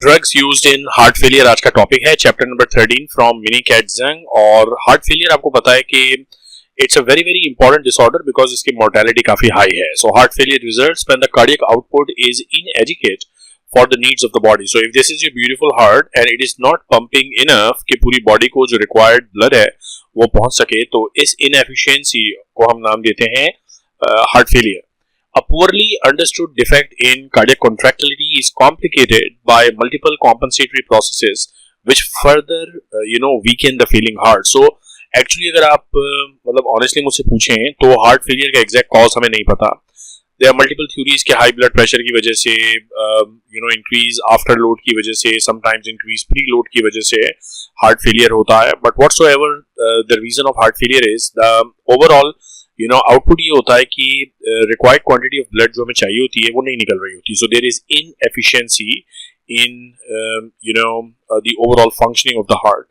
Drugs used in heart failure आज का topic है, chapter number 13 from mini Katzung. और हार्ट फेलियर आपको पता है कि it's a very very important disorder because इसकी मोर्टेलिटी काफी हाई है। So heart failure results when the cardiac output is इनएडिक्वेट for the needs of the body. So if this is your beautiful heart and it is not pumping enough कि पूरी body को जो required blood है वो पहुंच सके, तो इस इनएफिशिएंसी को हम नाम देते हैं heart failure. A poorly understood defect in cardiac contractility is complicated by multiple compensatory processes which further, weaken the failing heart. So, actually अगर आप मतलब honestly मुझसे पूछें तो हार्ट फेलियर का एग्जैक्ट कॉज हमें नहीं पता। There are multiple theories कि हाई ब्लड प्रेशर की वजह से, इंक्रीज आफ्टर लोड की वजह से, समटाइम्स इंक्रीज प्री लोड की वजह से हार्ट फेलियर होता है। But whatsoever the reason of heart failure is the overall output ये होता है कि रिक्वायर्ड क्वांटिटी ऑफ ब्लड जो हमें चाहिए होती है वो नहीं निकल रही होती। So there is inefficiency in the overall functioning of the heart.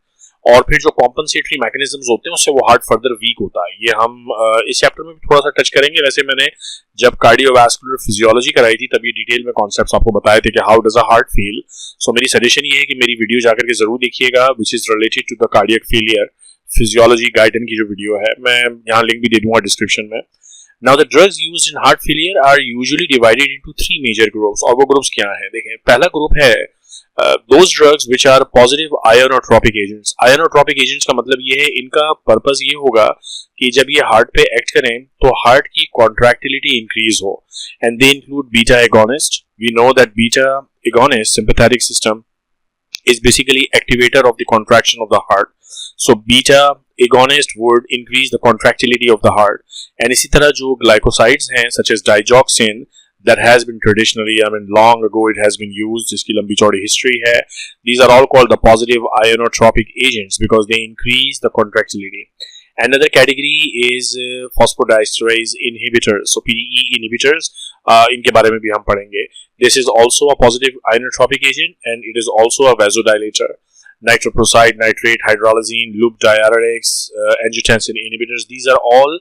और फिर जो कॉम्पनसेटरी मैकेनिज्म्स होते हैं उससे वो हार्ट फर्दर वीक होता है। ये हम इस चैप्टर में भी थोड़ा सा टच करेंगे। वैसे मैंने जब कार्डियोवैस्कुलर फिजियोलॉजी कराई थी तब ये डिटेल में कॉन्सेप्ट्स आपको बताए थे कि how does a heart feel. So मेरी सजेशन ये है कि मेरी वीडियो जाकर के जरूर देखिएगा which is related to the cardiac failure physiology Guyton की जो वीडियो है, मैं यहाँ लिंक भी दे दूंगा डिस्क्रिप्शन में। Now the drugs used in heart failure are usually divided into three major groups। और वो ग्रुप्स क्या हैं? देखें, पहला ग्रुप है those drugs which are positive ionotropic agents। ionotropic agents का मतलब ये है, इनका पर्पस ये होगा कि जब ये हार्ट पे एक्ट करें तो हार्ट की कॉन्ट्रैक्टिलिटी इंक्रीज हो। And they include beta agonist. We know that beta agonist sympathetic system is basically activator of the contraction of the heart. So beta agonist would increase the contractility of the heart. And इसी तरह जो glycosides हैं such as digoxin that has been traditionally, long ago it has been used, जिसकी लंबी चौड़ी history है, these are all called the positive ionotropic agents because they increase the contractility. Another category is phosphodiesterase inhibitors, so PDE inhibitors. इनके बारे में भी हम पढ़ेंगे। This is also a positive inotropic agent and it is also a vasodilator. Nitroprusside, nitrate, hydralazine, loop diuretics, angiotensin inhibitors, these are all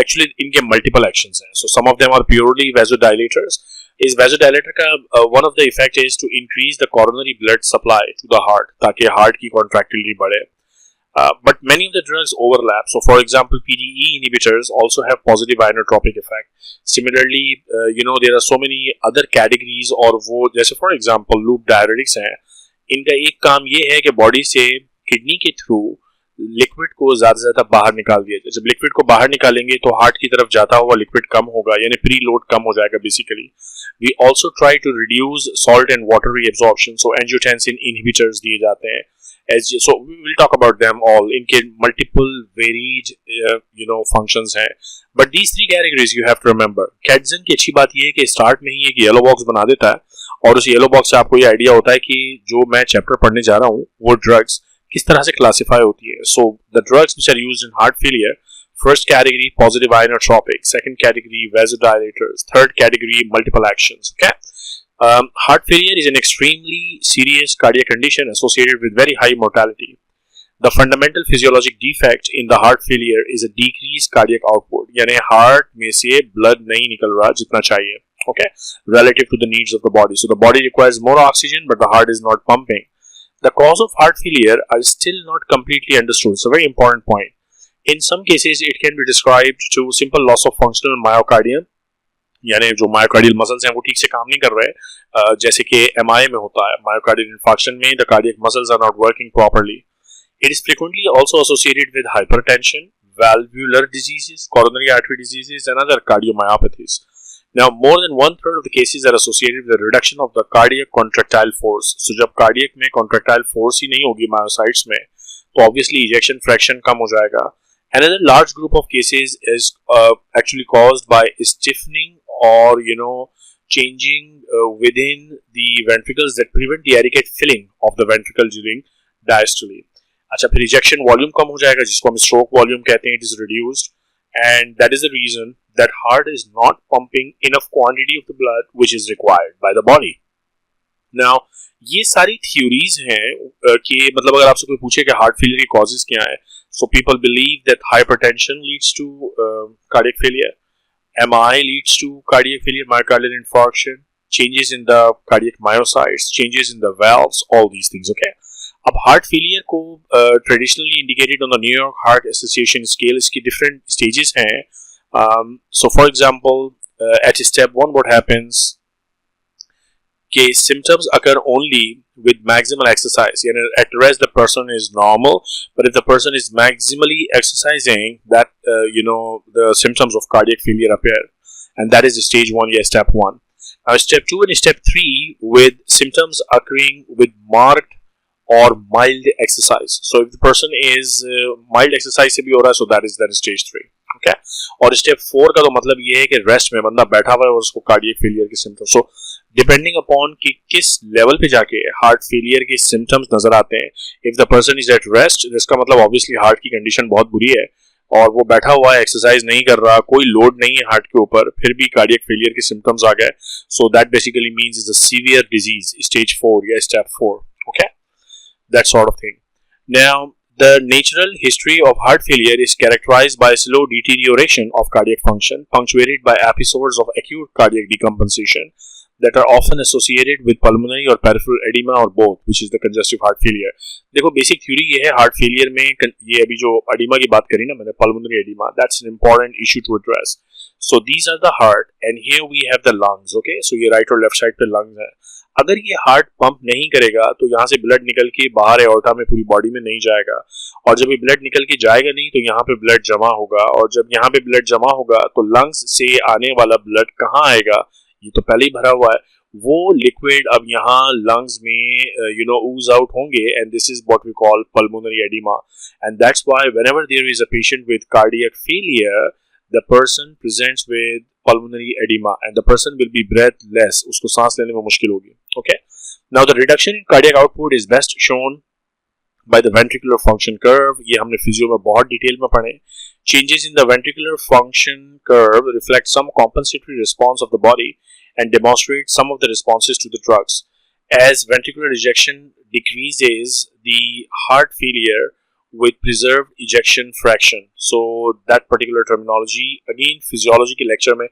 actually इनके multiple actions हैं। So some of them are purely vasodilators. इस vasodilator का one of the effect is to increase the coronary blood supply to the heart ताकि heart की contractility बढ़े। But many of the drugs overlap. So, for example, PDE inhibitors also have positive inotropic effect. Similarly, there are so many other categories और वो जैसे for example loop diuretics हैं, इनका एक काम ये है कि बॉडी से किडनी के थ्रू लिक्विड को ज्यादा से ज्यादा बाहर निकाल दिया जाए। जब लिक्विड को बाहर निकालेंगे तो हार्ट की तरफ जाता हुआ लिक्विड कम होगा, यानी प्री लोड कम हो जाएगा basically. We also try to reduce salt and water reabsorption, so angiotensin inhibitors दिए जाते हैं। So we will talk about them all. इनके multiple varied functions हैं, but these three categories you have to remember. KATZUNG की अच्छी बात ये है कि स्टार्ट में ही एक येलो बॉक्स बना देता है और उस येलो बॉक्स से आपको ये आइडिया होता है कि जो मैं चैप्टर पढ़ने जा रहा हूँ वो ड्रग्स किस तरह से क्लासिफाई होती है। So the drugs which are used in heart failure, first category positive inotropic, second category vasodilators, third category multiple actions. Okay. Heart failure is an extremely serious cardiac condition associated with very high mortality. The fundamental physiologic defect in the heart failure is a decreased cardiac output. यानी heart में से blood नहीं निकल रहा जितना चाहिए, okay, relative to the needs of the body. So the body requires more oxygen, but the heart is not pumping. The cause of heart failure are still not completely understood. It's a very important point. In some cases, it can be described to simple loss of functional myocardium. यानी जो myocardial muscles हैं वो ठीक से काम नहीं कर रहे, जैसे कि एमआई में होता है। मायोकार्डियल इंफार्क्शन में the cardiac muscles are not working properly. It is frequently also associated with hypertension, valvular diseases, coronary artery diseases and other cardiomyopathies. Now more than 1/3 of the cases are associated with the reduction of the cardiac contractile force. So जब cardiac में contractile force ही नहीं होगी myocytes में तो obviously ejection fraction कम हो जाएगा। Another large group of cases is actually caused by stiffening or changing within the ventricles that prevent the adequate filling of the ventricle during diastole. अच्छा, फिर ejection volume कम हो जाएगा जिसको हम stroke volume कहते हैं, it is reduced, and that is the reason that heart is not pumping enough quantity of the blood which is required by the body. Now ये सारी theories हैं कि मतलब अगर आपसे कोई पूछे कि heart failure की causes क्या है, so people believe that hypertension leads to cardiac failure. MI leads to cardiac failure, myocardial infarction. changes in the cardiac myocytes, changes in the valves, all these things. Okay. अब heart failure को traditionally indicated on the New York heart association scale, इसकी different stages हैं. So for example at step 1 what happens के symptoms occur only with maximal exercise. At rest the person is normal, but if the person is maximally exercising, that the symptoms of cardiac failure appear, and that is stage 1, yeah, step 1. Now step 2 and step 3 with symptoms occurring with marked or mild exercise. So if the person is mild exercise से भी हो रहा है, so that is stage 3. Okay. और step 4 का तो मतलब ये है कि रेस्ट में बंदा बैठा हुआ है और उसको कार्डियक फेलियर के सिम्टम्स. सो डिपेंडिंग अपॉन कि किस लेवल पे जाके हार्ट फेलियर के सिम्टम्स नजर आते हैं. If the person is at rest, जिसका मतलब ऑब्वियसली हार्ट की कंडीशन बहुत बुरी है और वो बैठा हुआ है, एक्सरसाइज नहीं कर रहा, कोई लोड नहीं है हार्ट के ऊपर, फिर भी कार्डियक फेलियर के सिम्टम्स आ गए, so that basically means is a severe disease, stage 4 या step 4. Okay, that sort of thing. Now, the natural history of heart failure is characterized by slow deterioration of cardiac function, punctuated by episodes of acute cardiac decompensation that are often associated with pulmonary or peripheral edema or both, which is the congestive heart failure. देखो, basic theory ये है heart failure में, ये अभी जो edema की बात करी ना मैंने, pulmonary edema, that's an important issue to address. So these are the heart, and here we have the lungs. Okay, so ये right और left side पे lungs है. अगर ये हार्ट पंप नहीं करेगा तो यहाँ से ब्लड निकल के बाहर एओर्टा में पूरी बॉडी में नहीं जाएगा, और जब ये ब्लड निकल के जाएगा नहीं तो यहाँ पे ब्लड जमा होगा, और जब यहाँ पे ब्लड जमा होगा तो लंग्स से आने वाला ब्लड कहाँ आएगा, ये तो पहले ही भरा हुआ है, वो लिक्विड अब यहाँ लंग्स में ooze out होंगे, and this is what we call pulmonary edema. And that's why whenever there is a patient with cardiac failure, the person presents with pulmonary edema and the person will be breathless, उसको सांस लेने में मुश्किल होगी. Okay, now the reduction in cardiac output is best shown by the ventricular function curve. ये हमने physio में बहुत डिटेल में पढ़े. Changes in the ventricular function curve reflect some compensatory response of the body and demonstrate some of the responses to the drugs. As ventricular ejection decreases, the heart failure with preserved ejection fraction. So that particular terminology again physiology के lecture में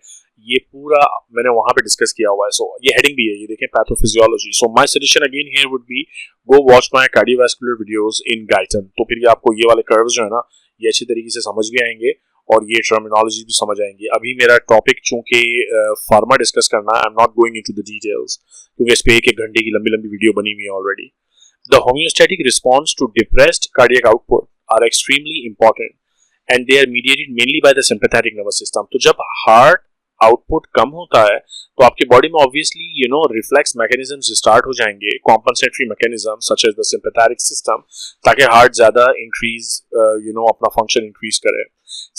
ये पूरा मैंने वहाँ पे discuss किया हुआ है. So ये heading भी है, ये देखें, pathophysiology. So my suggestion again here would be go watch my cardiovascular videos in Guyton. तो फिर ये आपको ये वाले curves जो है ना ये अच्छी तरीके से समझ भी आएंगे और ये terminology भी समझ आएंगे. अभी मेरा टॉपिक चूंकि फार्मा डिस्कस करना है, I am not going into the details क्योंकि इस पे एक घंटे की लंबी वीडियो बनी हुई है already. The homeostatic response to depressed cardiac output are extremely important and they are mediated mainly by the sympathetic nervous system. तो जब heart output कम होता है तो आपके बॉडी में obviously reflex mechanisms start हो जाएंगे, compensatory mechanisms such as the sympathetic system, ताकि heart ज़्यादा increase अपना function increase करे.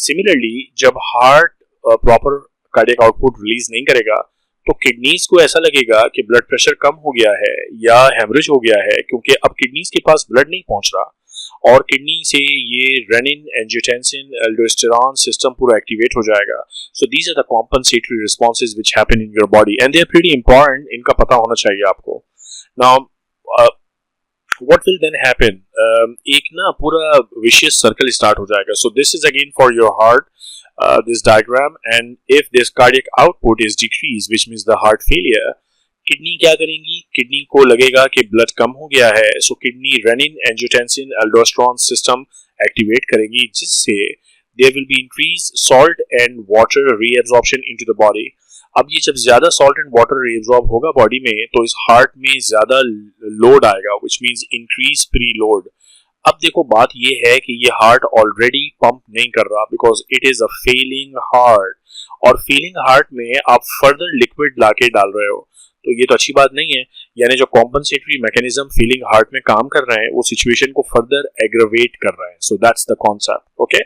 Similarly, जब heart proper cardiac output release नहीं करेगा तो किडनीज को ऐसा लगेगा कि ब्लड प्रेशर कम हो गया है या हेमरेज हो गया है, क्योंकि अब किडनीज के पास ब्लड नहीं पहुंच रहा और किडनी से ये रेनिन, एंजियोटेंसिन, एल्डोस्टेरॉन सिस्टम पूरा एक्टिवेट हो जाएगा. So these are the compensatory responses which happen in your body and they are pretty important. इनका पता होना चाहिए आपको. Now what will then happen, एक ना पूरा विशियस सर्कल स्टार्ट हो जाएगा. So this is again for your heart, this diagram, and if this cardiac output is decreased, which means the heart failure, kidney क्या करेंगी, किडनी को लगेगा कि ब्लड कम हो गया है, so kidney renin, angiotensin, aldosterone system activate करेंगी, जिससे there will be increased salt and water reabsorption into the body. अब ये जब ज्यादा salt and water reabsorb होगा बॉडी में तो इस हार्ट में ज्यादा लोड आएगा, which means increase preload. अब देखो बात ये है कि ये हार्ट ऑलरेडी पंप नहीं कर रहा because it is a failing heart, और फेलिंग हार्ट में आप फर्दर लिक्विड लाके डाल रहे हो तो ये तो अच्छी बात नहीं है. यानी जो कॉम्पनसेटरी मैकेनिज्म फीलिंग हार्ट में काम कर रहे हैं वो सिचुएशन को फर्दर एग्रवेट कर रहे हैं. So that's the concept. Okay,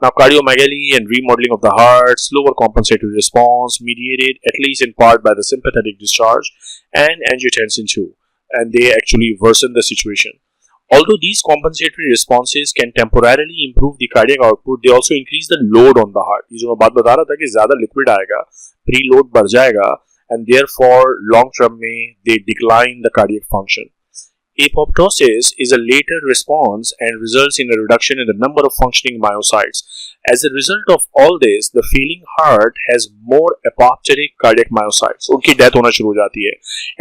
now cardiomegaly and remodelling of the heart, slower compensatory response mediated at least in part by the sympathetic discharge and angiotensin too, and they actually worsen the situation. Although these compensatory responses can temporarily improve the cardiac output, they also increase the load on the heart. ये जो मैं बात बता रहा था कि ज़्यादा liquid आएगा, preload बढ़ जाएगा, and therefore long term में they decline the cardiac function. Apoptosis is a later response and results in a reduction in the number of functioning myocytes. As a result of all this, the failing heart has more apoptotic cardiac myocytes. उनकी death होना शुरू हो जाती है.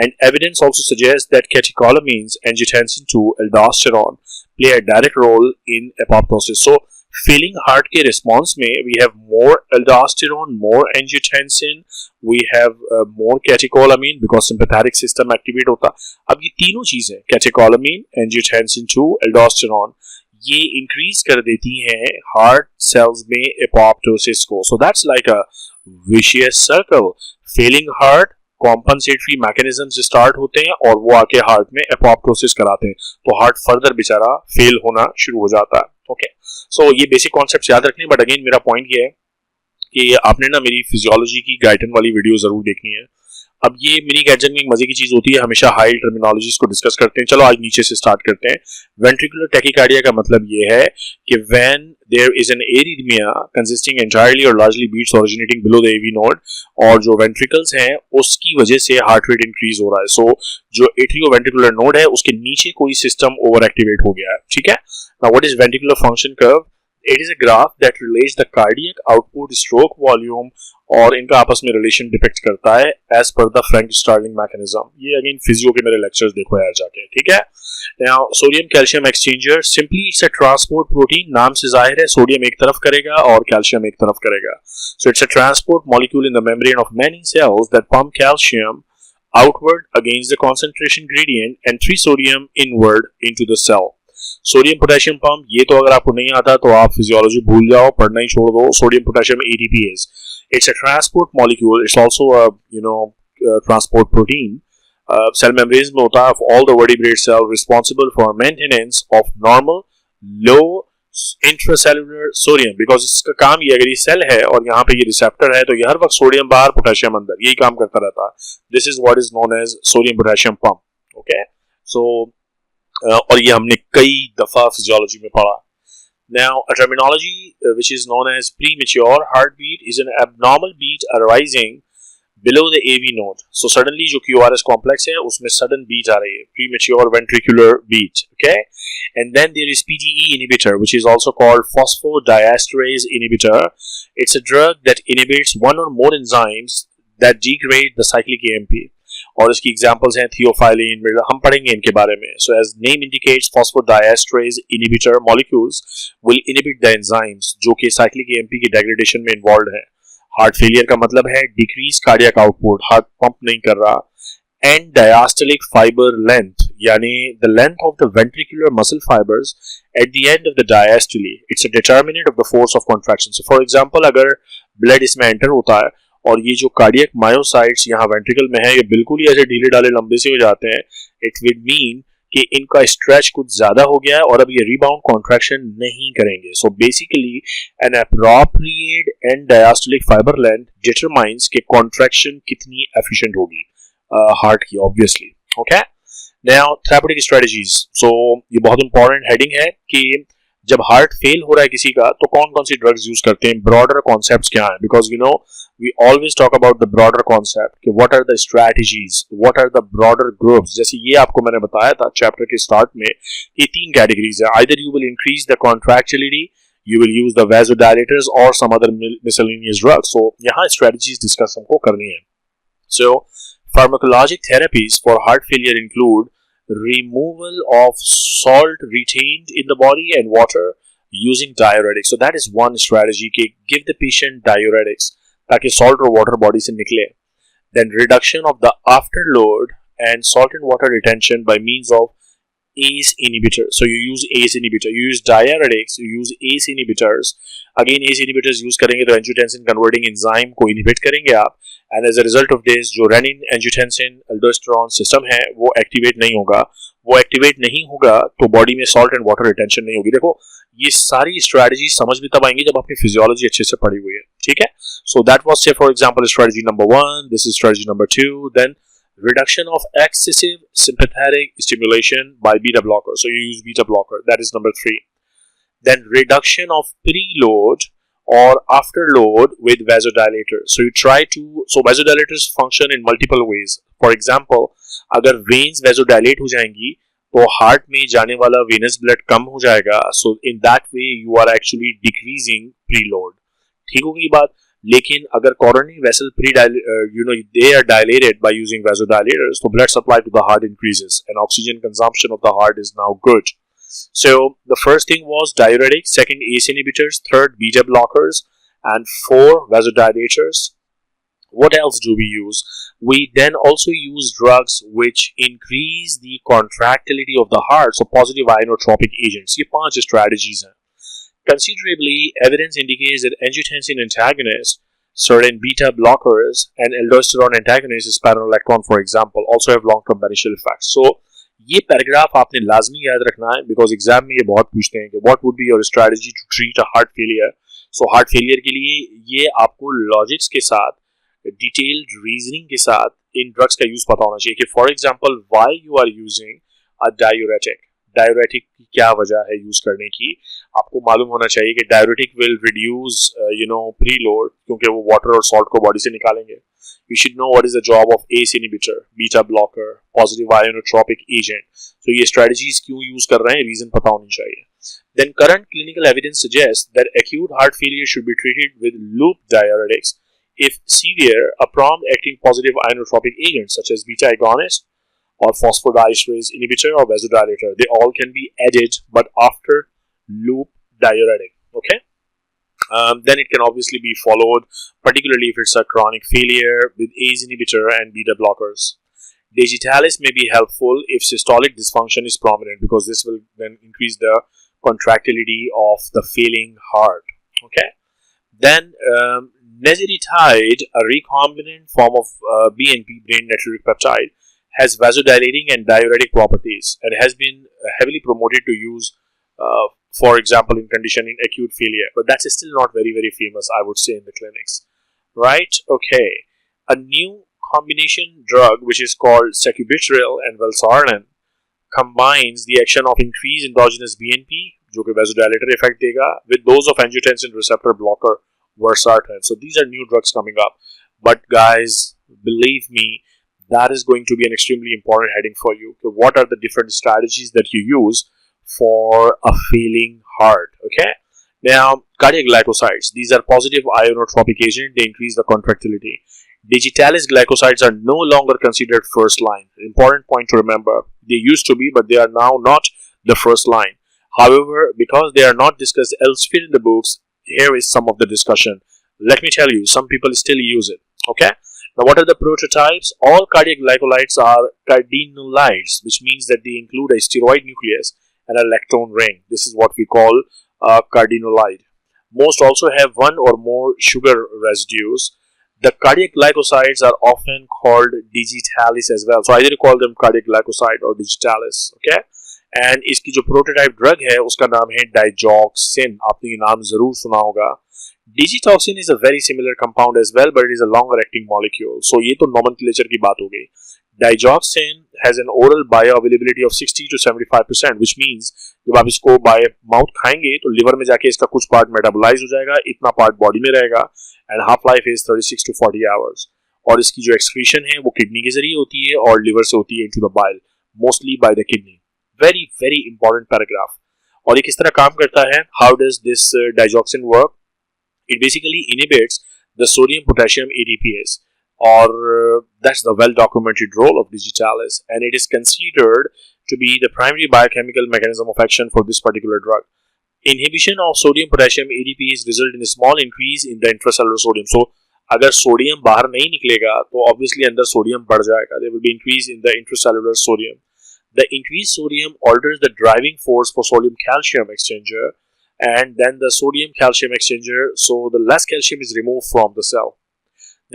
And evidence also suggests that catecholamines, angiotensin 2, aldosterone play a direct role in apoptosis. So failing heart के response में we have more aldosterone, more angiotensin, we have more catecholamine because sympathetic system activate होता. अब ये तीनों चीजें catecholamine, angiotensin 2, aldosterone ये increase कर देती हैं heart cells में apoptosis को. So that's like a vicious circle. Failing heart compensatory mechanism से स्टार्ट होते हैं और वो आके हार्ट में एपोप्टोसिस कराते हैं, तो हार्ट फर्दर बेचारा फेल होना शुरू हो जाता है. ओके, सो ये बेसिक कॉन्सेप्ट याद रखने. बट अगेन मेरा पॉइंट ये है कि आपने ना मेरी फिजियोलॉजी की गाइडन वाली वीडियो जरूर देखनी है. अब ये मिनी कैटजंग में एक मजे की चीज होती है, हमेशा हाई टर्मिनोलॉजीज को डिस्कस करते हैं. चलो आज नीचे से स्टार्ट करते हैं. वेंट्रिकुलर टैकीकार्डिया का मतलब ये है कि when there is an arrhythmia consisting entirely or largely beats originating below the AV node, और जो वेंट्रिकल्स हैं उसकी वजह से हार्ट रेट इंक्रीज हो रहा है. सो जो एट्रियोवेंट्रिकुलर नोड है उसके नीचे कोई सिस्टम ओवर एक्टिवेट हो गया है. ठीक है. Now what is ventricular function curve? It is a graph that relates the cardiac output, stroke volume और इनका आपस में रिलेशन डिपेक्ट करता है as per the Frank-Starling mechanism. ये अगेन फिजियो के मेरे लेक्चर्स देखो यार जाके. ठीक है. Now sodium calcium exchanger simply it's a transport protein. नाम से जाहिर है सोडियम एक तरफ करेगा और कैल्शियम एक तरफ करेगा. So it's a transport molecule in the membrane of many cells that pump calcium outward against the concentration gradient and free sodium inward into the cell. Sodium potassium pump, ये तो अगर आपको नहीं आता तो आप फिजियोलॉजी भूल जाओ, पढ़ना ही छोड़ दो. Sodium potassium ATPase, it's a transport molecule, it's also transport protein. Cell membranes में होता है of all the vertebrate cell responsible for maintenance of normal low intracellular sodium. Because इसका काम ये, अगर ये सेल है और यहाँ पे ये रिसेप्टर है तो ये हर वक्त सोडियम बाहर पोटेशियम अंदर, यही काम करता रहता है. This is what is known as sodium potassium pump. Okay, so और ये हमने कई दफा फिजियोलॉजी में पढ़ा. Now, a terminology which is known as premature heartbeat is an abnormal beat arising below the AV node. So suddenly जो QRS complex है उसमें sudden beat आ रही है, premature ventricular beat. Okay, and then there is PDE inhibitor, which is also called phosphodiesterase inhibitor. It's a drug that inhibits one or more enzymes that degrade the cyclic AMP. और इसकी examples हैं theophylline, हम पढ़ेंगे इनके बारे में. So as name indicates phosphodiesterase inhibitor molecules will inhibit the enzymes जो कि साइक्लिक एएमपी की डेग्रेडेशन में इन्वॉल्व हैं. हार्ट फेलियर का मतलब है decrease cardiac output, heart pump नहीं कर रहा. एंड डायस्टोलिक फाइबर लेंथ, यानी the length of the ventricular muscle fibres at the end of the diastole, it's a determinant of the force of contraction. So for example अगर blood इसमें enter होता है और ये जो कार्डियक मायोसाइट्स यहाँ ventricle में है ये बिल्कुल ही ऐसे ढीले ढाले लंबे से हो जाते हैं, इट विल मीन कि इनका स्ट्रेच कुछ ज्यादा हो गया है और अब ये रिबाउंड कॉन्ट्रैक्शन नहीं करेंगे. So basically an appropriate end diastolic fibre length determines कि कॉन्ट्रैक्शन कितनी एफिशिएंट होगी हार्ट की, obviously. Okay, now therapeutic strategies. So ये बहुत इंपॉर्टेंट हेडिंग है कि जब हार्ट फेल हो रहा है किसी का तो कौन कौन सी ड्रग्स यूज करते हैं, ब्रॉडर कॉन्सेप्ट्स क्या हैं. Because you know we always talk about the broader concept कि what are the strategies, what are the broader groups. जैसे ये आपको मैंने बताया था चैप्टर के स्टार्ट में कि तीन कैटेगरीज है. either you will increase the contractility, you will use the vasodilators or some other miscellaneous drugs. So यहाँ strategies discuss हमको करनी है. So pharmacologic therapies for heart failure include removal of salt retained in the body and water using diuretics. So that is one strategy कि give the patient diuretics ताकि salt और water body से निकले. Then reduction of the afterload and salt and water retention by means of ACE inhibitor. So you use ACE inhibitor, you use diuretics, you use ACE inhibitors. Again ACE inhibitors use करेंगे तो angiotensin converting enzyme को inhibit करेंगे आप, and as a result of this जो renin, angiotensin, aldosterone system है वो activate नहीं होगा. वो एक्टिवेट नहीं होगा तो बॉडी में सॉल्ट एंड वाटर रिटेंशन नहीं होगी. देखो ये सारी स्ट्रेटजी समझ भी तब आएंगी जब आपकी फिजियोलॉजी अच्छे से पढ़ी हुई है. ठीक है. So that was say for example strategy number 1, this is strategy number 2. Then reduction of excessive sympathetic stimulation by beta blocker. So you use beta blocker. That is number 3. Then reduction of preload or afterload with vasodilator. So you try to, so vasodilators function in multiple ways. For example, अगर veins vasodilate हो जाएंगी तो heart में जाने वाला venous blood कम हो जाएगा. So in that way you are actually decreasing preload. ठीक होगी बात. लेकिन अगर coronary vessel they are dilated by using vasodilators, so blood supply to the heart increases and oxygen consumption of the heart is now good. So the first thing was diuretics, second ACE inhibitors, third beta blockers, and four vasodilators. What else do we use? We then also use drugs which increase the contractility of the heart, so positive inotropic agents. ये 5 strategies हैं. Considerably, evidence indicates that angiotensin antagonists, certain beta blockers, and aldosterone antagonists, spironolactone for example, also have long-term beneficial effects. So, ये paragraph आपने लाजमी याद रखना है because exam में ये बहुत पूछते हैं कि what would be your strategy to treat a heart failure. So, heart failure के लिए ये आपको लॉजिक्स के साथ, डिटेल्ड रीजनिंग के साथ इन ड्रग्स का यूज पता होना चाहिए कि for example why you are using a diuretic. Diuretic की क्या वजह है यूज करने की. आपको मालूम होना चाहिए कि डायूरेटिक विल रिड्यूस प्रीलोड क्योंकि वो वाटर और सॉल्ट को बॉडी से निकालेंगे. You should know what is the job of ACE inhibitor, beta blocker, positive ionotropic agent. तो ये स्ट्रेटजीज क्यों यूज कर रहे हैं, रीजन पता होनी चाहिए. Then current clinical evidence suggests that acute heart failure should be treated with loop diuretics. If severe, a prompt acting positive inotropic agent such as beta agonist or phosphodiesterase inhibitor or vasodilator, they all can be added, but after loop diuretic. Okay. Then it can obviously be followed, particularly if it's a chronic failure, with ACE inhibitor and beta blockers. Digitalis may be helpful if systolic dysfunction is prominent because this will then increase the contractility of the failing heart. Okay. Then Neziritide, a recombinant form of BNP, brain natriuretic peptide, has vasodilating and diuretic properties and has been heavily promoted to use, for example, in condition in acute failure. But that's still not very, very famous, I would say, in the clinics. Right? Okay. A new combination drug, which is called sacubitril and valsartan, combines the action of increased endogenous BNP, जो कि vasodilator effect देगा, with those of angiotensin receptor blocker, valsartan. So these are new drugs coming up. But guys, believe me, that is going to be an extremely important heading for you. Okay, what are the different strategies that you use for a failing heart? Okay. Now, cardiac glycosides. These are positive ionotropic agents. They increase the contractility. Digitalis glycosides are no longer considered first line. Important point to remember. They used to be, but they are now not the first line. However, because they are not discussed elsewhere in the books, here is some of the discussion. Let me tell you, some people still use it. Okay. Now, what are the prototypes? All cardiac glycolides are cardinolides, which means that they include a steroid nucleus and a lactone ring. This is what we call a cardinolide. Most also have one or more sugar residues. The cardiac glycosides are often called digitalis as well. So either you call them cardiac glycoside or digitalis. Okay. And इसकी जो prototype drug है उसका नाम है digoxin. आपने ये नाम जरूर सुना होगा. Digitoxin is a very similar compound as well, but it is a longer acting molecule. So ये तो nomenclature की बात हो गई. Digoxin has an oral bioavailability of 60 to 75%, which means जब आप इसको by mouth खाएंगे तो लिवर में जाके इसका कुछ पार्ट मेटाबोलाइज हो जाएगा, इतना पार्ट बॉडी में रहेगा, and half life is 36 to 40 hours. और इसकी जो excretion है वो किडनी के जरिए होती है और लिवर से होती है into the bile, mostly by the kidney. Very very important paragraph. और ये किस तरह काम करता है? How does this digoxin work? It basically inhibits the sodium potassium ATPase, or that's the well documented role of digitalis, and it is considered to be the primary biochemical mechanism of action for this particular drug. Inhibition of sodium potassium ATPase result in a small increase in the intracellular sodium. So अगर sodium बाहर नहीं निकलेगा तो obviously अंदर sodium बढ़ जाएगा. There will be increase in the intracellular sodium. The increased sodium alters the driving force for sodium calcium exchanger, and then the sodium calcium exchanger, so the less calcium is removed from the cell.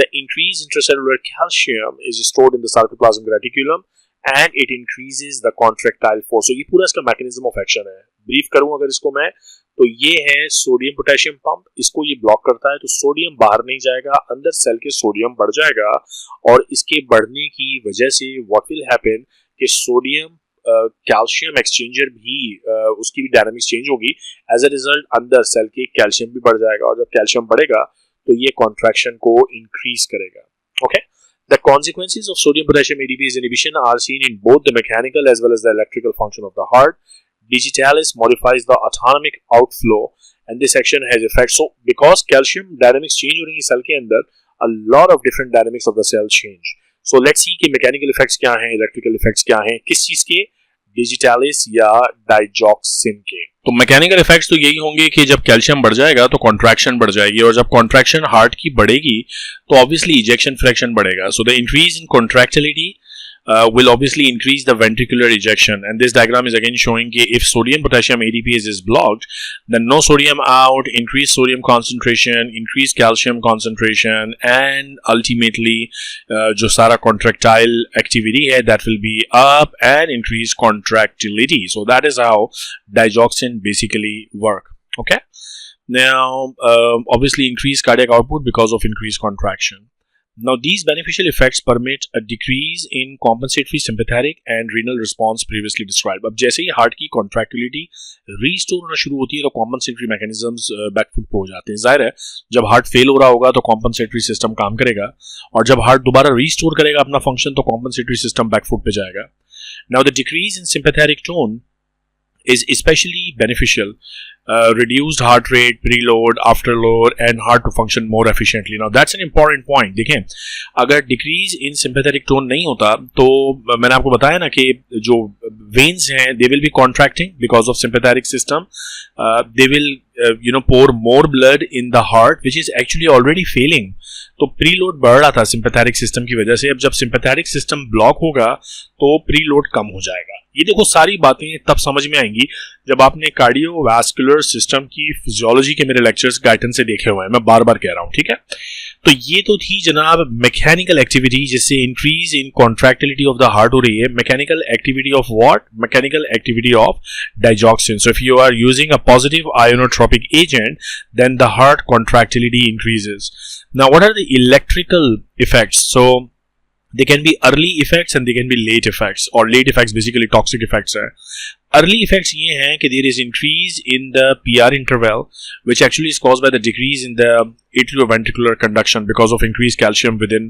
The increased intracellular calcium is stored in the sarcoplasmic reticulum and it increases the contractile force. So ये पूरा इसका mechanism of action है. Brief करूँ अगर इसको मैं, तो ये है सोडियम पोटेशियम पंप. इसको ये ब्लॉक करता है तो सोडियम बाहर नहीं जाएगा, अंदर सेल के सोडियम बढ़ जाएगा, और इसके बढ़ने की वजह से what will happen कि सोडियम कैल्शियम एक्सचेंजर भी उसकी भी डायनामिक्स चेंज होगी. एज अ रिजल्ट अंदर सेल के कैल्शियम भी बढ़ जाएगा, और जब कैल्शियम बढ़ेगा तो ये कॉन्ट्रैक्शन को इंक्रीज करेगा. Okay. The consequences of sodium potassium ADPase inhibition are seen in both the mechanical as well as the electrical function of the heart. Digitalis modifies the autonomic outflow and this action has effects. So because calcium dynamics change हो रही है cell के अंदर, a lot of different dynamics of the cell change. So let's see कि mechanical effects क्या हैं, electrical effects क्या हैं, किस चीज के, digitalis या digoxin के. तो मैकेनिकल इफेक्ट्स तो यही होंगे कि जब कैल्शियम बढ़ जाएगा तो कॉन्ट्रैक्शन बढ़ जाएगी और जब कॉन्ट्रैक्शन हार्ट की बढ़ेगी तो ऑब्वियसली इजेक्शन फ्रैक्शन बढ़ेगा. So the increase in contractility will obviously increase the ventricular ejection, and this diagram is again showing that if sodium potassium ADPase is blocked, then no sodium out, increased sodium concentration, increased calcium concentration, and ultimately जो सारा contractile activity है that will be up and increased contractility. So that is how digoxin basically work. Okay, now obviously increased cardiac output because of increased contraction. Now these beneficial effects permit a decrease in compensatory sympathetic and renal response previously described. अब जैसे ही heart की contractility restore होना शुरू होती है तो compensatory mechanisms back foot पे हो जाते हैं. जाहिर है जब हार्ट फेल हो रहा होगा तो कॉम्पनसेटरी सिस्टम काम करेगा और जब हार्ट दोबारा रीस्टोर करेगा अपना फंक्शन तो कॉम्पनसेटरी सिस्टम बैकफुट पे जाएगा. Now the decrease in sympathetic tone is especially beneficial. Reduced heart rate, preload, afterload, and heart to function more efficiently. Now that's an important point. देखें अगर decrease in sympathetic tone नहीं होता तो मैंने आपको बताया ना कि जो veins हैं they will be contracting because of sympathetic system. They will pour more blood in the heart which is actually already failing. तो प्रीलोड बढ़ रहा था सिंपैथेटिक सिस्टम की वजह से. अब जब सिंपैथेटिक सिस्टम ब्लॉक होगा तो प्रीलोड कम हो जाएगा. ये देखो सारी बातें तब समझ में आएंगी जब आपने कार्डियोवैस्कुलर सिस्टम की फिजियोलॉजी के मेरे लेक्चर्स गाइडेंस से देखे हुए हैं. मैं बार बार कह रहा हूं, ठीक है. तो ये तो थी जनाब मैकेनिकल एक्टिविटी जिससे increase in contractility of the heart हो रही है. Mechanical activity of what? Mechanical activity of digoxin. So if you are using a positive ionotropic agent then the heart contractility increases. Now what are the electrical effects? So they can be early effects and they can be late effects, or late effects basically toxic effects है. Early effects ये हैं कि there is increase in the PR interval which actually is caused by the decrease in the atrioventricular conduction because of increased calcium within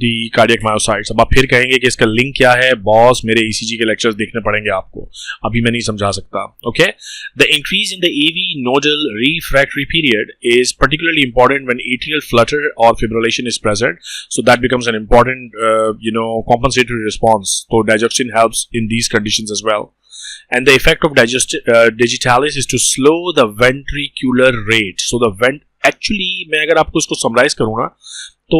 the cardiac myocytes. अब आप फिर कहेंगे कि इसका लिंक क्या है? बॉस मेरे ECG के लेक्चर्स देखने पड़ेंगे आपको, अभी मैं नहीं समझा सकता. Okay, the increase in the AV nodal refractory period is particularly important when atrial flutter or fibrillation is present. So that becomes an important compensatory response. So digoxin helps in these conditions as well. And the effect of digitalis is to slow the ventricular rate. So the actually मैं अगर आपको इसको summarise करूँ ना तो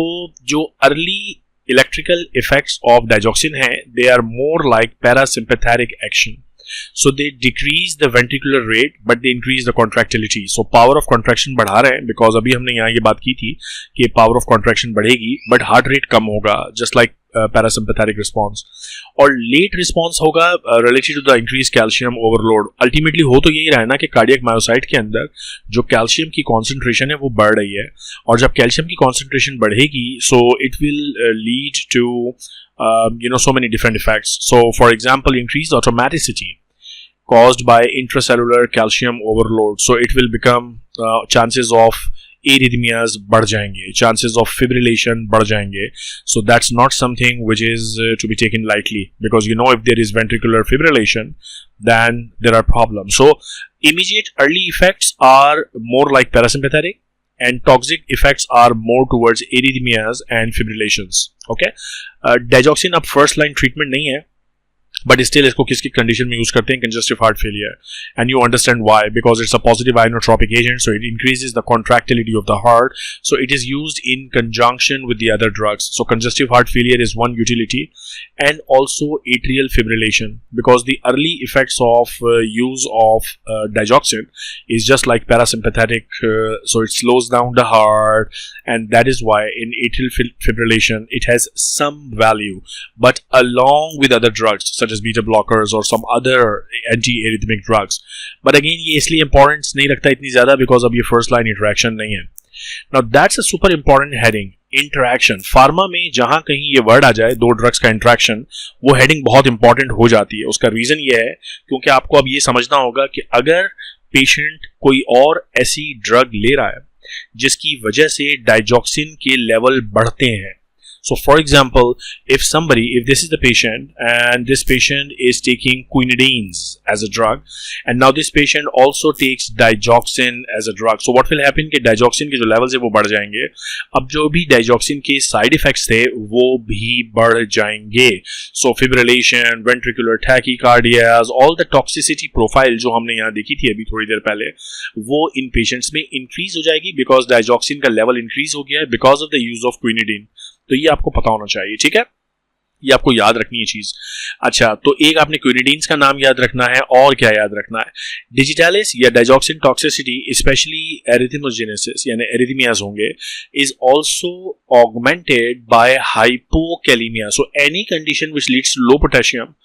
जो early electrical effects of digoxin है they are more like parasympathetic action. So they decrease the ventricular rate but they increase the contractility. So power of contraction बढ़ा रहे हैं because अभी हमने यहाँ ये बात की थी कि power of contraction बढ़ेगी but heart rate कम होगा just like parasympathetic response. और late response होगा related to the increased calcium overload. Ultimately हो तो यही रहा है ना कि cardiac myocyte के अंदर जो calcium की concentration है वो बढ़ रही है और जब calcium की concentration बढ़ेगी so it will lead to so many different effects. So for example increased automaticity caused by intracellular calcium overload. So it will become chances of arrhythmias बढ़ जाएंगे, chances of fibrillation बढ़ जाएंगे. So that's not something which is to be taken lightly because if there is ventricular fibrillation then there are problems. So immediate early effects are more like parasympathetic and toxic effects are more towards arrhythmias and fibrillations. Okay, digoxin अब first line treatment नहीं है but still इसको किसकी condition में use करते हैं? Congestive heart failure. And you understand why, because it's a positive ionotropic agent so it increases the contractility of the heart. So it is used in conjunction with the other drugs. So congestive heart failure is one utility and also atrial fibrillation because the early effects of use of digoxin is just like parasympathetic, so it slows down the heart and that is why in atrial fibrillation it has some value but along with other drugs such as beta blockers or some other anti-arrhythmic drugs. But again ये इसलिए importance नहीं रखता इतनी ज़्यादा because अब ये first line interaction नहीं है. Now that's a super important heading, interaction. Pharma में जहां कहीं ये वर्ड आ जाए दो ड्रग्स का इंटरेक्शन वो हेडिंग बहुत इंपॉर्टेंट हो जाती है. उसका रीजन ये है क्योंकि आपको अब ये समझना होगा कि अगर पेशेंट कोई और ऐसी ड्रग ले रहा है जिसकी वजह से डाइगोक्सिन के लेवल बढ़ते हैं So for example, if this is the patient and this patient is taking quinidines as a drug, and now this patient also takes digoxin as a drug, so what will happen कि digoxin के जो levels है वो बढ़ जाएंगे. अब जो भी digoxin के side effects थे वो भी बढ़ जाएंगे. So fibrillation, ventricular tachycardias, all the toxicity profile जो हमने यहाँ देखी थी अभी थोड़ी देर पहले, वो इन पेशेंट्स में इंक्रीज हो जाएगी बिकॉज डाइजॉक्सिन का लेवल इंक्रीज हो गया है because of the use of quinidine. तो ये आपको पता होना चाहिए, ठीक है, ये आपको याद रखनी है चीज. अच्छा, तो एक आपने क्विनिडीन्स का नाम याद रखना है, और क्या याद रखना है, डिजिटालिस या डाइजॉक्सिन टॉक्सिसिटी स्पेशली एरिथेमोजेनेसिस यानी एरिथमियाज होंगे, is also augmented by hypokalaemia. So any condition which leads to low potassium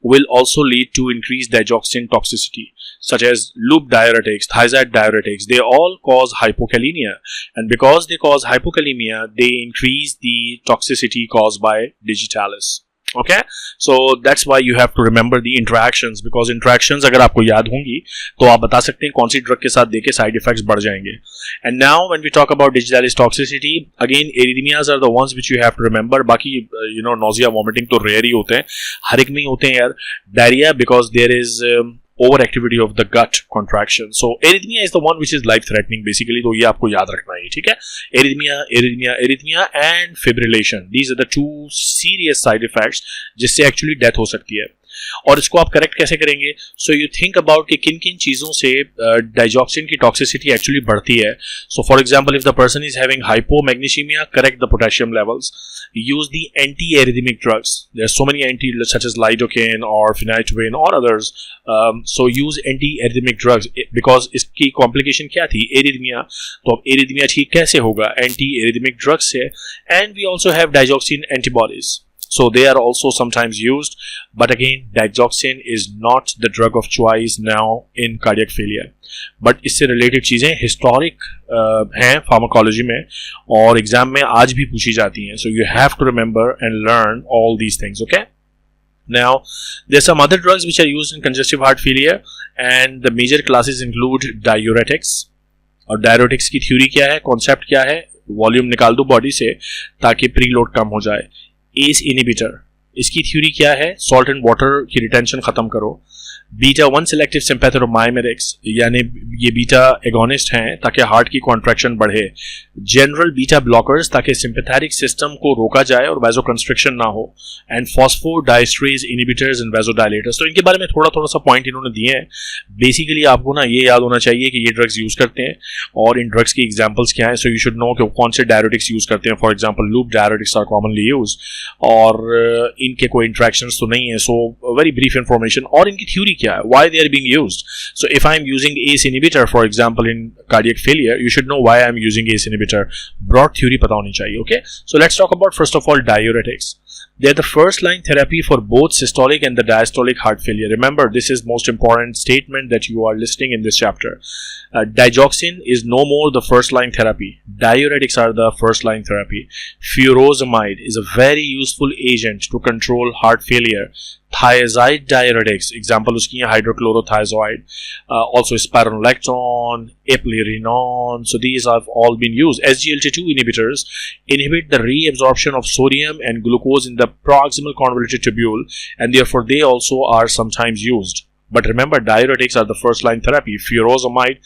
will also lead to increased digoxin toxicity, such as loop diuretics, thiazide diuretics. They all cause hypokalemia, and because they cause hypokalemia, they increase the toxicity caused by digitalis. Okay, so that's why you have to remember the interactions, because interactions अगर आपको याद होंगी तो आप बता सकते हैं कौन सी ड्रग के साथ देके साइड इफेक्ट्स बढ़ जाएंगे. And now when we talk about digitalis toxicity, again arrhythmias are the ones which you have to remember. बाकी nausea, vomiting तो rare ही होते हैं, हर एक में ही होते हैं यार. Diarrhea because there is overactivity of the gut contraction. So arrhythmia is the one which is life threatening basically. तो ये आपको याद रखना है, ठीक है. Arrhythmia and fibrillation, these are the two serious side effects जिससे actually death हो सकती है. और इसको आप करेक्ट कैसे करेंगे? सो यू थिंक अबाउट कि किन किन चीज़ों से डाइजॉक्सिन की टॉक्सिसिटी एक्चुअली बढ़ती है. So for example, if the person is having hypomagnesaemia, correct the potassium levels. Use the anti arrhythmic drugs. There are so many anti such as lidocaine और phenytoin और others. So use anti arrhythmic drugs because इसकी complication क्या थी? Arrhythmia. तो अब arrhythmia ठीक कैसे होगा? एंटी एरिथमिक ड्रग्स से. And we also have digoxin antibodies. So they are also sometimes used, but again digoxin is not the drug of choice now in cardiac failure. But इससे related चीज़ें historic हैं pharmacology में और exam में आज भी पूछी जाती हैं. So you have to remember and learn all these things. Okay. Now there are some other drugs which are used in congestive heart failure, and the major classes include diuretics. और diuretics की theory क्या है? Concept क्या है? Volume निकाल दो body से ताकि preload कम हो जाए. एस इनिबिटर, इसकी थ्योरी क्या है? सॉल्ट एंड वाटर की रिटेंशन खत्म करो. बीटा 1 सिलेक्टिव सिंपैथोमाइमेटिक्स, यानी ये बीटा एगोनिस्ट हैं ताकि हार्ट की कॉन्ट्रैक्शन बढ़े. जनरल बीटा ब्लॉकर्स ताकि सिंपैथेटिक सिस्टम को रोका जाए और वैसोकंस्ट्रिक्शन ना हो. And phosphodiesterase inhibitors and vasodilators. तो इनके बारे में थोड़ा सा पॉइंट इन्होंने दिए हैं. बेसिकली आपको ना ये याद होना चाहिए कि ये ड्रग्स यूज करते हैं और इन ड्रग्स की एग्जाम्पल्स क्या हैं. सो यू शुड नो कि कौन से डायरेटिक्स यूज करते हैं. For example loop diuretics are commonly use, और इनके कोई इंट्रैक्शंस तो नहीं है. So very brief information. और इनकी थ्योरी क्या है? Why they are being used? So if I am using ACE inhibitor, for example, in cardiac failure, you should know why I am using ACE inhibitor. Broad theory पता होनी चाहिए. Okay. So let's talk about first of all diuretics. They are the first line therapy for both systolic and the diastolic heart failure. Remember, this is most important statement that you are listening in this chapter. Digoxin is no more the first line therapy. Diuretics are the first line therapy. Furosemide is a very useful agent to control heart failure. Thiazide diuretics, example उसकी है hydrochlorothiazide, also spironolactone, eplerenone. So these have all been used. SGLT2 inhibitors inhibit the reabsorption of sodium and glucose in the proximal convoluted tubule, and therefore they also are sometimes used. But remember, diuretics are the first line therapy. Furosemide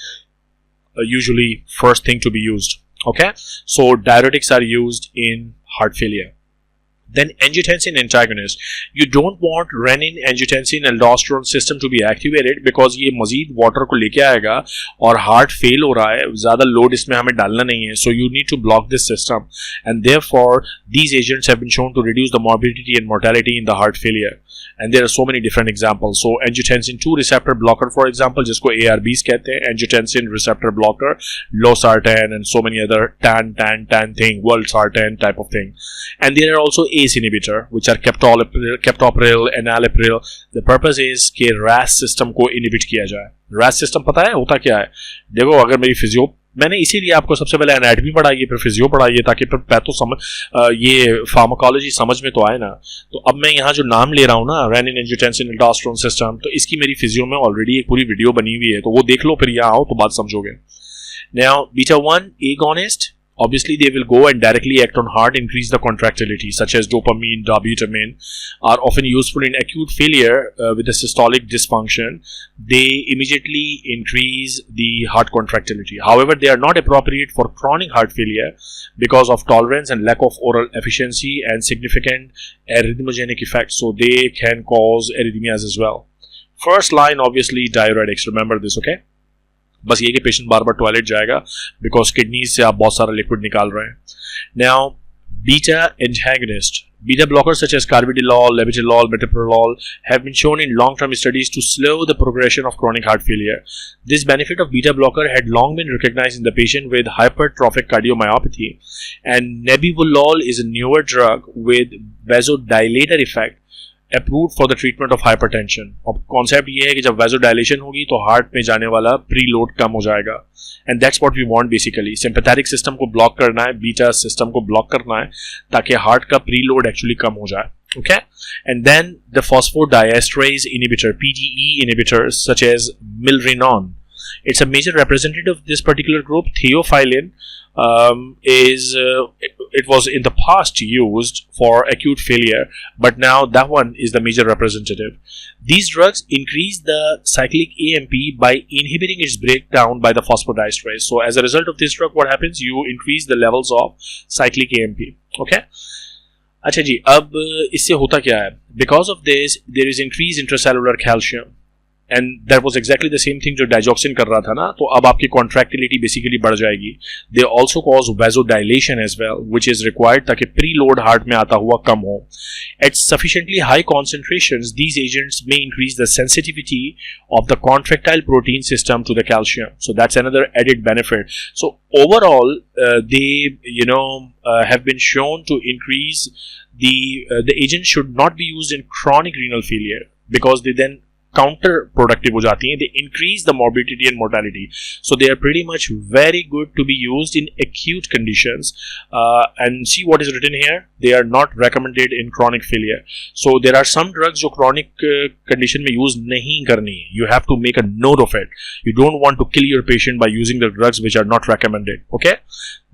usually first thing to be used. Okay, so diuretics are used in heart failure. Then angiotensin antagonist. You don't want renin, angiotensin, aldosterone system to be activated because ये मजीद water को लेके आएगा और heart fail हो रहा है, ज़्यादा load इसमें हमें डालना नहीं है. So you need to block this system, and therefore these agents have been shown to reduce the morbidity and mortality in the heart failure. And there are so many different examples. So angiotensin 2 receptor blocker, for example, जिसको ARBs कहते हैं, angiotensin receptor blocker, losartan, and so many other tan thing, valsartan type of thing. And there are also ACE inhibitor, which are captopril, enalapril. The purpose is कि RAS system को inhibit किया जाए. RAS system पता है होता क्या है? देखो, अगर मेरी फिजियो, मैंने इसीलिए आपको सबसे पहले एनाटॉमी पढ़ाई, फिर फिजियो पढ़ाई, ताकि फिर पैथो समझ, ये फार्माकोलॉजी समझ में तो आए ना. तो अब मैं यहाँ जो नाम ले रहा हूँ ना, रेनिन, एंजियोटेंसिन, एल्डोस्टेरोन सिस्टम, तो इसकी मेरी फिजियो में ऑलरेडी एक पूरी वीडियो बनी हुई है, तो वो देख लो, फिर यहाँ आओ तो बात समझोगे. Now, beta 1 agonist obviously they will go and directly act on heart, increase the contractility, such as dopamine, dobutamine, are often useful in acute failure with the systolic dysfunction. They immediately increase the heart contractility. However, they are not appropriate for chronic heart failure because of tolerance and lack of oral efficiency and significant arrhythmogenic effects. So they can cause arrhythmias as well. First line, obviously, diuretics. Remember this, okay? बस ये कि patient बार बार toilet जाएगा because kidney से आप बहुत सारा liquid निकाल रहे हैं. Now beta antagonist, beta blockers such as carvedilol, labetalol, metoprolol have been shown in long-term studies to slow the progression of chronic heart failure. This benefit of beta blocker had long been recognized in the patient with hypertrophic cardiomyopathy, and nebivolol is a newer drug with vasodilator effect approved for the treatment of hypertension. अब concept ये है कि जब vasodilation होगी तो heart में जाने वाला प्रीलोड कम हो जाएगा, and that's what we want basically. Sympathetic system को ब्लॉक करना है, बीटा सिस्टम को ब्लॉक करना है ताकि हार्ट का प्रीलोड एक्चुअली कम हो जाए. Okay, and then the phosphodiesterase inhibitor, PDE inhibitors such as milrinone. It's a major representative of this particular group. Theophylline it was in the past used for acute failure, but now that one is the major representative. These drugs increase the cyclic AMP by inhibiting its breakdown by the phosphodiesterase. So as a result of this drug, what happens? You increase the levels of cyclic AMP. Okay. अच्छा जी, अब इससे होता क्या है? Because of this, there is increased intracellular calcium. And that was exactly the same thing जो digoxin कर रहा था ना, तो अब आपकी contractility basically बढ़ जाएगी. They also cause vasodilation as well, which is required ताकि preload heart में आता हुआ कम हो. At sufficiently high concentrations, these agents may increase the sensitivity of the contractile protein system to the calcium. So that's another added benefit. So overall, they have been shown to increase the agent should not be used in chronic renal failure because they then counterproductive हो जाती हैं. They increase the morbidity and mortality. So they are pretty much very good to be used in acute conditions. And see what is written here. They are not recommended in chronic failure. So there are some drugs जो chronic condition में use नहीं करनी है. You have to make a note of it. You don't want to kill your patient by using the drugs which are not recommended. Okay.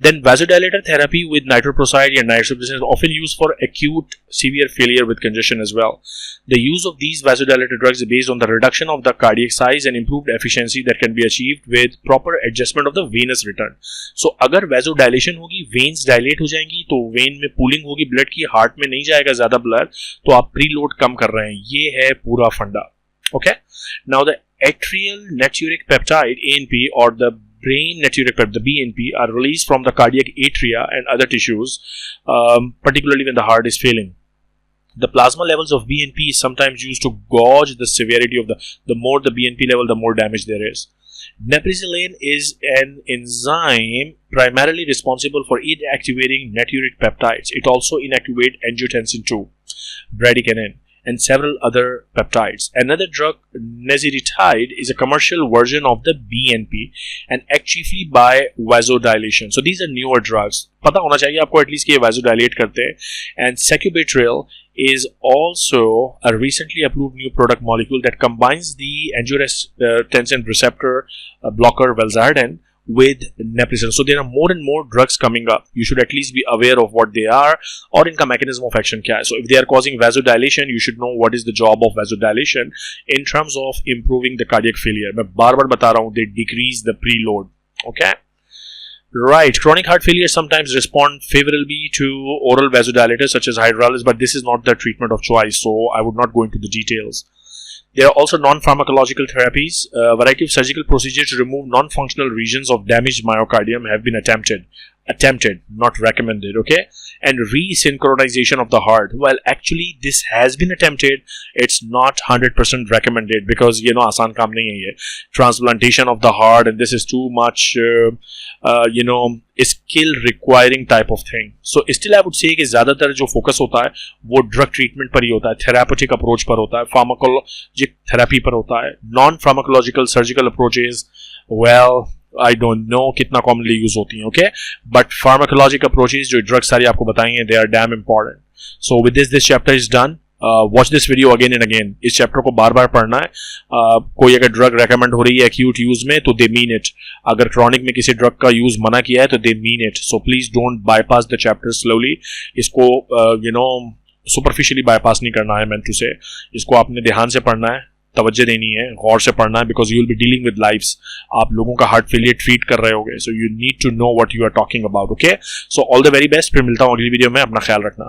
Then vasodilator therapy with nitroprusside and nitroglycerin is often used for acute severe failure with congestion as well. The use of these vasodilator drugs is based on the reduction of the cardiac size and improved efficiency that can be achieved with proper adjustment of the venous return. So अगर vasodilation होगी, veins dilate हो जाएंगी, तो vein में pooling होगी blood की, heart में नहीं जाएगा ज़्यादा blood, तो आप preload कम कर रहे हैं. ये है पूरा फंडा. Okay. Now the atrial natriuretic peptide (ANP) or the brain natriuretic peptide, the BNP, are released from the cardiac atria and other tissues, particularly when the heart is failing. The plasma levels of BNP is sometimes used to gauge the severity of the more the BNP level, the more damage there is. Neprisilane is an enzyme primarily responsible for inactivating natriuretic peptides. It also inactivates angiotensin II, bradykinin, and several other peptides. Another drug, neziritide, is a commercial version of the BNP and act chiefly by vasodilation. So these are newer drugs. पता होना चाहिए आपको at least कि ये vasodilate करते हैं. And sacubitril is also a recently approved new product molecule that combines the angiotensin receptor blocker valsartan with neprisilane. So there are more and more drugs coming up. You should at least be aware of what they are और इनका mechanism of action क्या है. So if they are causing vasodilation, you should know what is the job of vasodilation in terms of improving the cardiac failure. मैं बार बार बता रहा हूँ, they decrease the preload. Okay. Right, chronic heart failure sometimes respond favorably to oral vasodilators such as hydralase, but this is not the treatment of choice, so I would not go into the details. There are also non-pharmacological therapies. A variety of surgical procedures to remove non-functional regions of damaged myocardium have been attempted, not recommended, okay? And resynchronization of the heart. Well, actually, this has been attempted. It's not 100% recommended because, आसान काम नहीं है ये. Transplantation of the heart, and this is too much, skill requiring type of thing. So, still I would say कि ज़्यादातर जो focus होता है, वो drug treatment पर ही होता है, therapeutic approach पर होता है, pharmacologic therapy पर होता है. Non-pharmacological surgical approaches, well, I don't know कितना commonly use होती हैं, okay? But pharmacologic approaches जो drugs सारी आपको बताएंगे, they are damn important. So with this chapter is done. Watch this video again and again. इस चैप्टर को बार बार पढ़ना है। कोई अगर ड्रग रेकमेंड हो रही है एक्यूट यूज में तो दे मीन इट, अगर क्रॉनिक में किसी ड्रग का यूज मना किया है तो they mean it. So please don't bypass the chapter slowly. इसको सुपरफिशियली बाईपास नहीं करना है, मेंट टू से। इसको आपने ध्यान से पढ़ना है, तवज्जो देनी है, गौर से पढ़ना है, because you will be dealing with lives. आप लोगों का हार्ट फेलियर ट्रीट कर रहे होगे, so you need to know what you are talking about. Okay, so all the very best. फिर मिलता हूँ अगली वीडियो में, अपना ख्याल रखना।